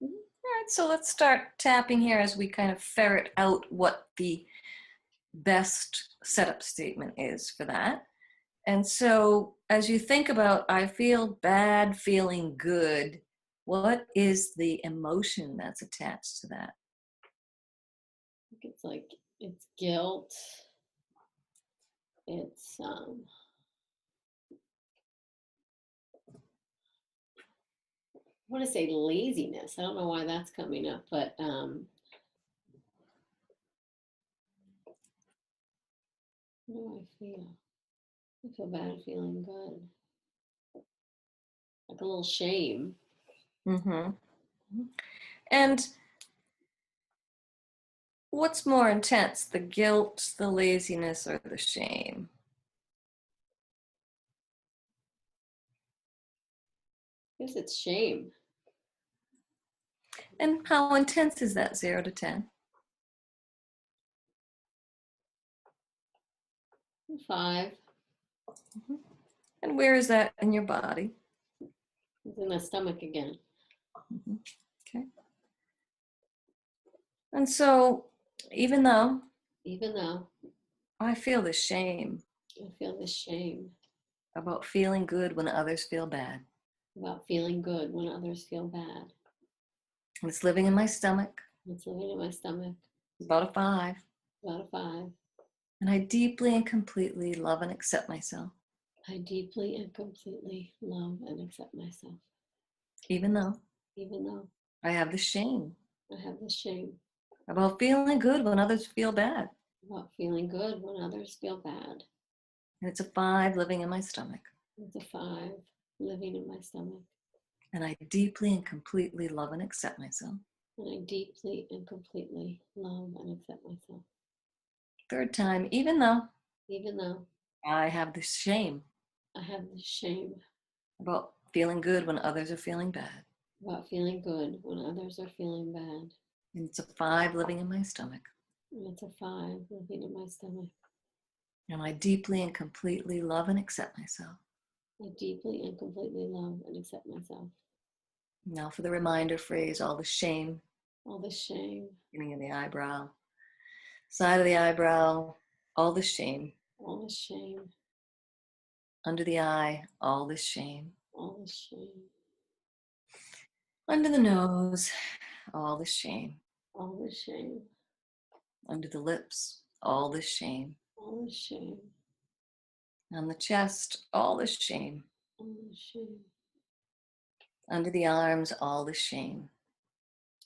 All right, so let's start tapping here as we kind of ferret out what the best setup statement is for that. And so as you think about, I feel bad feeling good, what is the emotion that's attached to that? It's guilt. It's I want to say laziness. I don't know why that's coming up, but what do I feel? I feel bad feeling good. Like a little shame. Mm-hmm. And what's more intense, the guilt, the laziness, or the shame? I guess it's shame. And how intense is that, 0 to 10? 5. Mm-hmm. And where is that in your body? It's in the stomach again. Mm-hmm. Okay. And so, even though I feel the shame I feel this shame about feeling good when others feel bad, about feeling good when others feel bad. and it's living in my stomach, It's living in my stomach. about a 5. About a 5. And I deeply and completely love and accept myself, I deeply and completely love and accept myself, even though even though I have the shame I have this shame about feeling good when others feel bad. about feeling good when others feel bad. And it's a 5 living in my stomach. It's a 5 living in my stomach. And I deeply and completely love and accept myself, And I deeply and completely love and accept myself, Third time, even though even though I have this shame I have this shame about feeling good when others are feeling bad. about feeling good when others are feeling bad. And it's a 5 living in my stomach. And it's a 5 living in my stomach. And I deeply and completely love and accept myself. I deeply and completely love and accept myself. Now for the reminder phrase, all the shame, All the shame, beginning of the eyebrow, side of the eyebrow, all the shame, all the shame, under the eye, all the shame, all the shame, under the nose, all the shame, all the shame, under the lips, all the shame, all the shame, on the chest, all the shame, all the shame, under the arms, all the shame,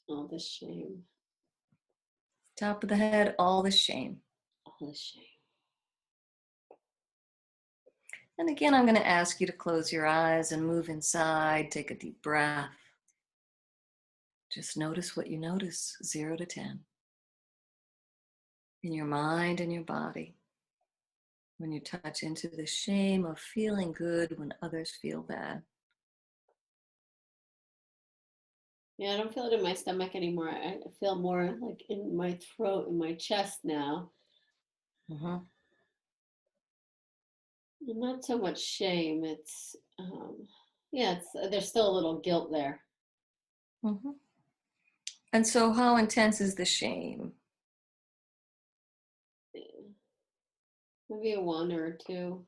all the shame, top of the head, all the shame. all the shame. And again, I'm going to ask you to close your eyes and move inside. Take a deep breath. Just notice what you notice, 0 to 10. In your mind and your body. When you touch into the shame of feeling good when others feel bad. Yeah, I don't feel it in my stomach anymore. I feel more like in my throat, in my chest now. Mm-hmm. And not so much shame. It's, yeah, it's there's still a little guilt there. Mm-hmm. And so how intense is the shame? Yeah. Maybe a 1 or a 2. Okay.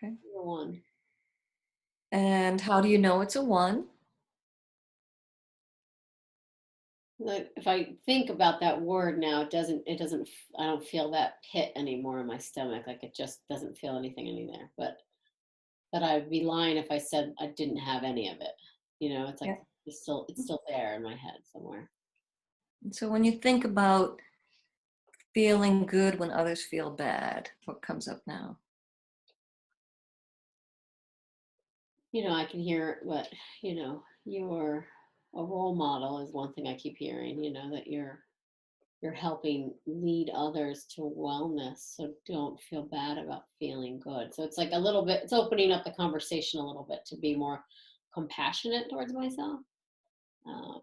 Maybe a 1. And how do you know it's a 1? Like if I think about that word now, it doesn't, I don't feel that pit anymore in my stomach. Like it just doesn't feel anything in there. But I'd be lying if I said I didn't have any of it. It's like Yeah. it's still there in my head somewhere. And so when you think about feeling good when others feel bad, what comes up now? I can hear what, you're a role model is one thing I keep hearing, that you're helping lead others to wellness. So don't feel bad about feeling good. So it's like a little bit, it's opening up the conversation a little bit to be more compassionate towards myself. Um,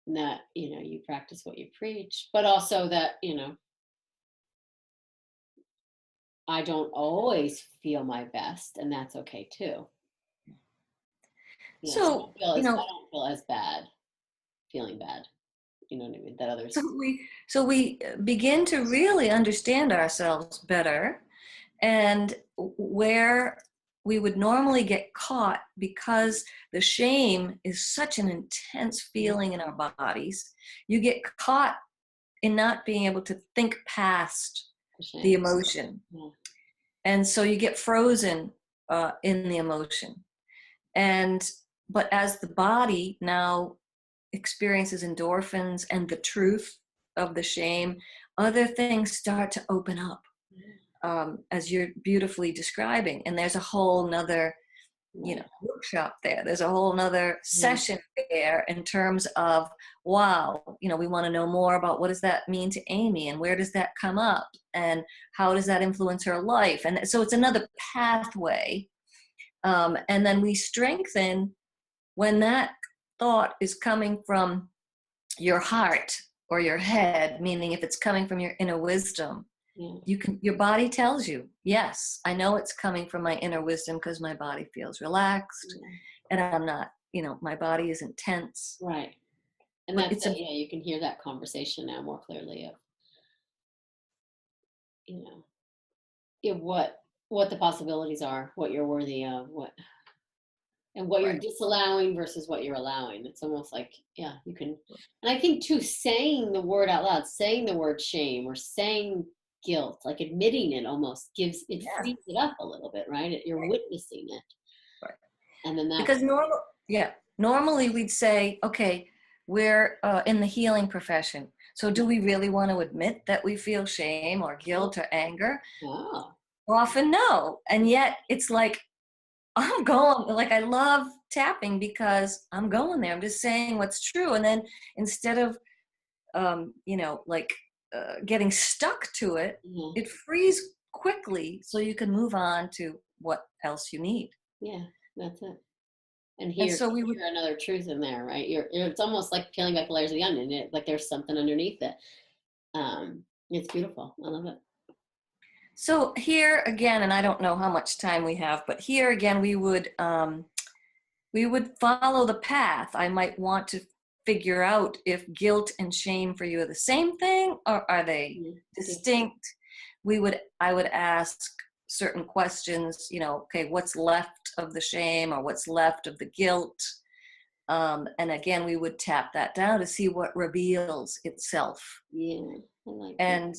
and that, you practice what you preach, but also that, I don't always feel my best, and that's okay too. So So, I don't feel as bad feeling bad. You know what I mean? That so others. we begin to really understand ourselves better, and where we would normally get caught because the shame is such an intense feeling in our bodies, you get caught in not being able to think past the Shame. emotion. Yeah. And so you get frozen in the emotion. And but as the body now experiences endorphins and the truth of the shame, other things start to open up, as you're beautifully describing. And there's a whole nother, Right. workshop there. There's a whole nother Yeah. session there in terms of, wow, we want to know more about what does that mean to Amy and where does that come up and how does that influence her life. And so it's another pathway. And then we strengthen when that thought is coming from your heart or your head, meaning if it's coming from your inner wisdom, Yeah. your body tells you, yes, I know it's coming from my inner wisdom because my body feels relaxed Yeah. and I'm not, my body isn't tense. Right. And But that's it's a it. Yeah, you can hear that conversation now more clearly of, you know, what the possibilities are, what you're worthy of, and what you're right. disallowing versus what you're allowing. It's almost like, yeah, you can. And I think too, saying the word out loud, saying the word shame or saying guilt, like admitting it almost Yeah, frees it up a little bit, right? You're right, witnessing it. right. And then that, Because normally we'd say, okay, we're in the healing profession. So do we really want to admit that we feel shame or guilt or anger? oh, Often no. And yet it's like I'm going, like, I love tapping because I'm going there. I'm just saying what's true. And then instead of, like getting stuck to it, Yeah, it frees quickly so you can move on to what else you need. yeah, that's it. And And here, so we would, hear another truth in there, right? It's almost like peeling back the layers of the onion. Like there's something underneath it. It's beautiful. I love it. so here again, and I don't know how much time we have, but here again, we would follow the path. I might want to figure out if guilt and shame for you are the same thing or are they Yeah, different. distinct. I would ask certain questions, okay, what's left of the shame or what's left of the guilt? And again, we would tap that down to see what reveals itself. Yeah, I like that. And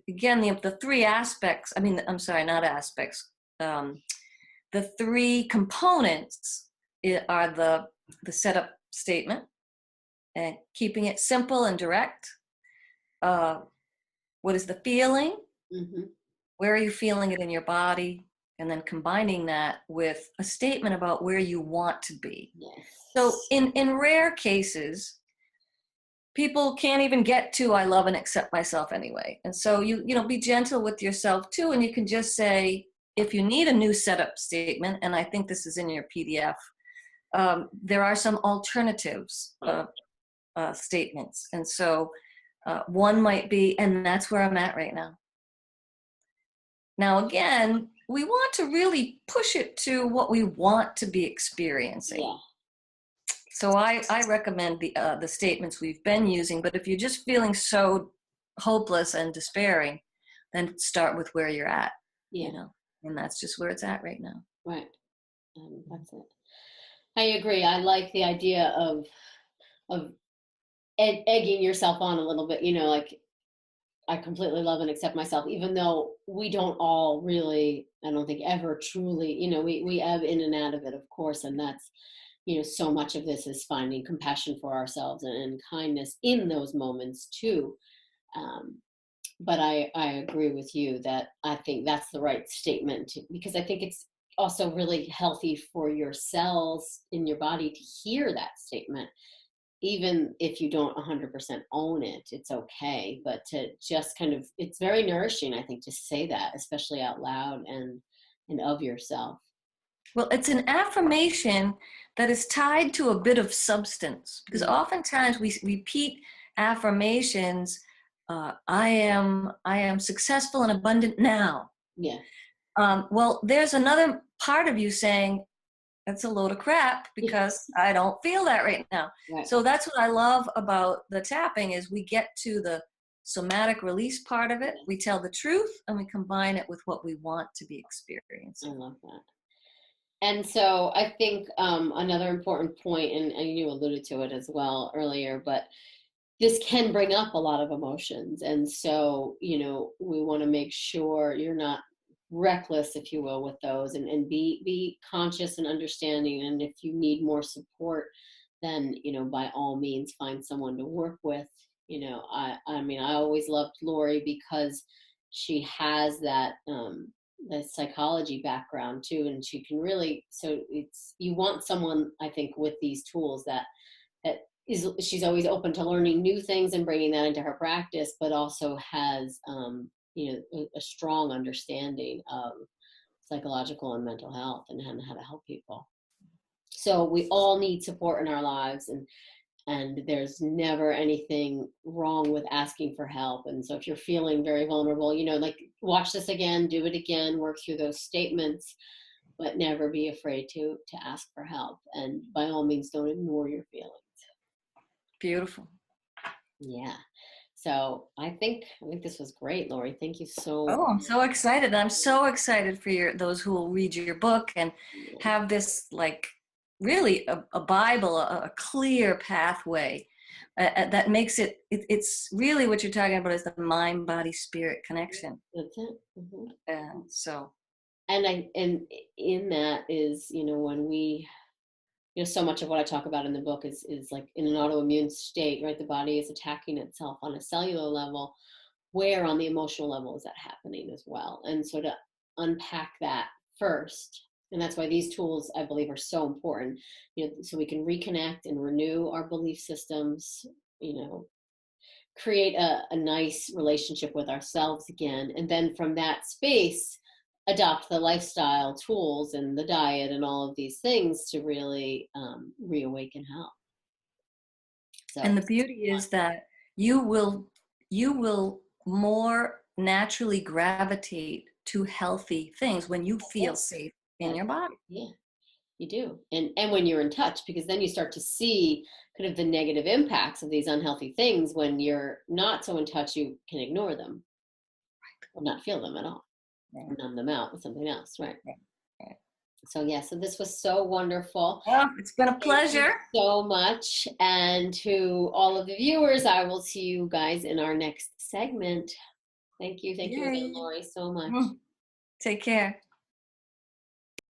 again, the three aspects, I mean, I'm sorry, not aspects. Um, the three components are the setup statement and keeping it simple and direct. Uh, what is the feeling? Hmm. Where are you feeling it in your body? And then combining that with a statement about where you want to be. Yes. So in rare cases, people can't even get to I love and accept myself anyway. And so be gentle with yourself too. And you can just say, if you need a new setup statement, and I think this is in your PDF, there are some alternatives statements. And so one might be, and that's where I'm at right now. Now, again, we want to really push it to what we want to be experiencing. Yeah. So I recommend the statements we've been using, but if you're just feeling so hopeless and despairing, then start with where you're at, Yeah. and that's just where it's at right now. Right. That's it. I agree. I like the idea of egging yourself on a little bit. Like I completely love and accept myself, even though we don't all really, I don't think ever truly, we ebb in and out of it, of course. And that's, so much of this is finding compassion for ourselves and kindness in those moments too. Um, but I agree with you that I think that's the right statement because I think it's also really healthy for your cells in your body to hear that statement even if you don't 100% own it, it's okay. But to just kind of, it's very nourishing, I think, to say that, especially out loud and of yourself. Well, it's an affirmation that is tied to a bit of substance because Mm. oftentimes we repeat affirmations. I am successful and abundant now. Yeah, Well, there's another part of you saying, that's a load of crap because I don't feel that right now. right. So that's what I love about the tapping is we get to the somatic release part of it. We tell the truth and we combine it with what we want to be I experiencing. love that. And so I think another important point, and you alluded to it as well earlier, but this can bring up a lot of emotions. And so, we want to make sure you're not reckless, if you will, with those and be conscious and understanding. And if you need more support, then, by all means, find someone to work with. I mean, I always loved Lori because she has that, the psychology background too. And she can really, so you want someone, I think, with these tools that she's always open to learning new things and bringing that into her practice, but also has a strong understanding of psychological and mental health and how to help people. So we all need support in our lives, and there's never anything wrong with asking for help. And so if you're feeling very vulnerable, like watch this again, do it again, work through those statements, but never be afraid to ask for help. And by all means, don't ignore your feelings. Beautiful. Yeah. So I think this was great, Lori. Thank you so Oh, I'm so excited. I'm so excited for those who will read your book and much. have this like really a Bible, a clear pathway that makes it's really what you're talking about is the mind, body, spirit connection. That's it. Hmm. So, And in that is, when we, so much of what I talk about in the book is like in an autoimmune state, right? The body is attacking itself on a cellular level. Where on the emotional level is that happening as well? And so to unpack that first And that's why these tools, I believe, are so important, so we can reconnect and renew our belief systems, you know, create a nice relationship with ourselves again. And then from that space, adopt the lifestyle tools and the diet and all of these things to really reawaken health. So And the beauty is that you will more naturally gravitate to healthy things when you feel safe in your body. yeah, you do. And when you're in touch, because then you start to see kind of the negative impacts of these unhealthy things. When you're not so in touch, you can ignore them or not feel them at all, Right, or numb them out with something else, right? right, right. So yeah, so this was so wonderful. Well, it's been a Thank you pleasure. so much. And to all of the viewers, I will see you guys in our next segment. Thank you. Thank you again, Yay. Lori, so much. Mm. Take care.